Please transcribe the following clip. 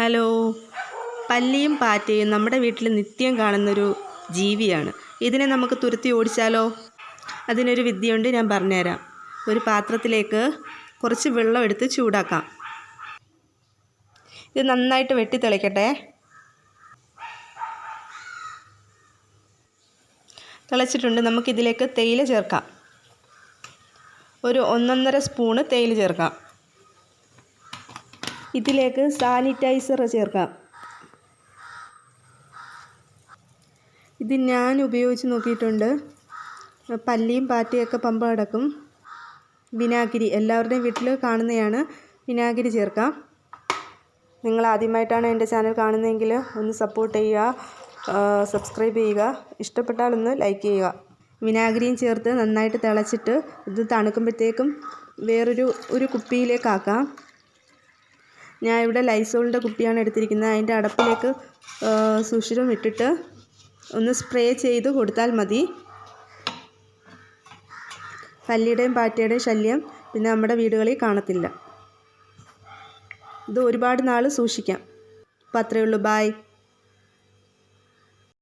Hello. പല്ലിയും പാറ്റയും നമ്മുടെ വീട്ടിൽ നിത്യം കാണുന്നൊരു ജീവിയാണ്. ഇതിനെ നമുക്ക് തുരത്തി ഓടിച്ചാലോ? അതിനൊരു വിദ്യയുണ്ട്, ഞാൻ പറഞ്ഞുതരാം. ഒരു പാത്രത്തിലേക്ക് കുറച്ച് വെള്ളം എടുത്ത് ചൂടാക്കാം. ഇത് നന്നായിട്ട് വെട്ടി തിളയ്ക്കട്ടെ. തിളച്ചിട്ടുണ്ട്. നമുക്കിതിലേക്ക് തേയില ചേർക്കാം. ഒരു 1.5 സ്പൂണ് തേയില ചേർക്കാം. ഇതിലേക്ക് സാനിറ്റൈസർ ചേർക്കാം. ഇത് ഞാൻ ഉപയോഗിച്ച് നോക്കിയിട്ടുണ്ട്. പല്ലിയും പാറ്റയൊക്കെ പമ്പ കിടക്കും. വിനാഗിരി എല്ലാവരുടെയും വീട്ടിൽ കാണുന്നതാണ്. വിനാഗിരി ചേർക്കാം. നിങ്ങൾ ആദ്യമായിട്ടാണ് എൻ്റെ ചാനൽ കാണുന്നതെങ്കിൽ ഒന്ന് സപ്പോർട്ട് ചെയ്യുക, സബ്സ്ക്രൈബ് ചെയ്യുക, ഇഷ്ടപ്പെട്ടാലൊന്ന് ലൈക്ക് ചെയ്യുക. വിനാഗിരിയും ചേർത്ത് നന്നായിട്ട് തിളച്ചിട്ട് ഇത് തണുക്കുമ്പോഴത്തേക്കും ഒരു കുപ്പിയിലേക്കാക്കാം. ഞാൻ ഇവിടെ ലൈസോളിൻ്റെ കുപ്പിയാണ് എടുത്തിരിക്കുന്നത്. അതിൻ്റെ അടപ്പിലേക്ക് സുഷിരം ഇട്ടിട്ട് ഒന്ന് സ്പ്രേ ചെയ്ത് കൊടുത്താൽ മതി. പല്ലിയുടെയും പാറ്റയുടെയും ശല്യം പിന്നെ നമ്മുടെ വീടുകളിൽ കാണത്തില്ല. ഇത് ഒരുപാട് നാൾ സൂക്ഷിക്കാം. അപ്പോൾ അത്രയേ ഉള്ളൂ. ബായ്.